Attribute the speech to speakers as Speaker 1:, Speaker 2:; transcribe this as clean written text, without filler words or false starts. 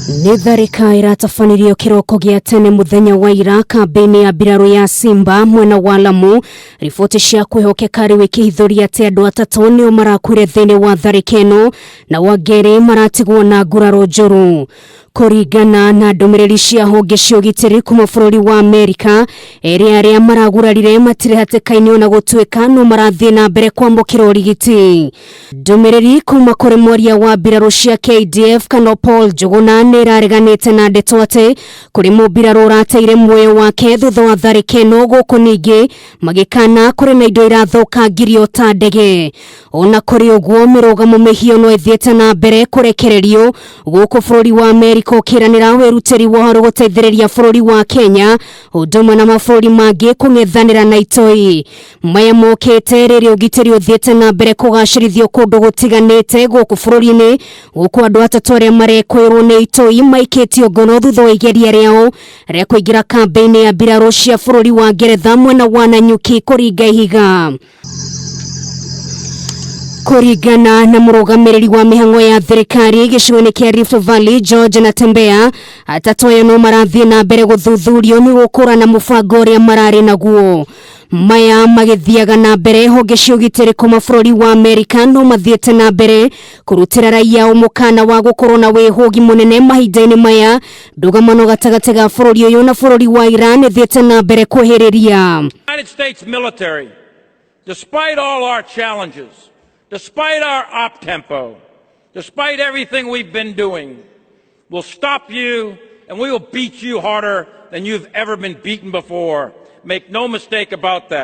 Speaker 1: Nĩ tharĩka ĩratafanirio kĩroko gĩa tene mũthenya wa ira kambi-ini ya mbiraru ya Simba mwena wa LAMU. Riboti cia kwĩhokeka rĩu ikĩhithũria atĩ andũ atatu nĩo marakuire thĩinĩ wa tharĩka ĩno na wangeri maratigwo na nguraro njũru. Kũringana na ndũmĩrĩri cia honge cia ũgitĩri kuma bũrũri wa Amerika, erĩ arĩa maragurarire matirĩ hatĩka-inĩ ona gũtuĩka no marathiĩ na mbere kwamũkĩra ũrigiti. Ndũmĩrĩri kuma kũrĩ mwaria wa mbiraru cia KDF kana Paul Njuguna nĩĩrareganĩte na ndeto atĩ kũrĩ mũmbiraru ũrateire muoyo wake thutha wa tharĩka ĩno, gũkũ ningĩ magĩkana kũrĩ na indo irathũkangirio ta ndege. Ona kũrĩ ũguo mĩrũgamo mĩhiũ no ĩthiĩte na mbere kũrekererio gũkũ bũrũri wa Amerika ũkĩranĩra wĩrutĩri wao gũteithĩrĩria bũrũri wa Kenya ũndũ ũmwe na mabũrũri mangĩ kũng'ethanĩra na itoi. Maya mokĩte rĩrĩa ũgitĩri ũthiĩte na mbere kũgacĩrithio kũndũ gũtiganĩte gũkũ bũrũri-inĩ, gũkũ andũ atatũ arĩa marekwĩrwo nĩ itoi maikĩtio ngono thutha wa igeria rĩao rĩa kũingĩra kambi-ini ya mbiraru cia bũrũri wa Ngeretha mwena wa Nanyuki kũringa ihiga. Kũringana na mũrũgamĩrĩri wa mĩhang'o ya thirikari gĩcigo-inĩ kĩa Rift Valley George Natembea, atatũ aya no marathiĩ na mbere gũthuthurio nĩ gũkũrana mũbango ũrĩa mararĩ naguo. Maya magĩthiaga na mbere honge cia ũgitĩri kuma bũrũri wa Amerika no mathiĩte na mbere kũrutĩra raia mũkana wa gũkorwo na wĩhũgi mũnene mahinda-inĩ maya. Ndũgamano gatagatĩ ga bũrũri ũyũ na bũrũri wa Iran ĩthiĩte na mbere kwĩhĩrĩria.
Speaker 2: United States military, despite all our challenges, despite our up-tempo, despite everything we've been doing, we'll stop you and we will beat you harder than you've ever been beaten before. Make no mistake about that.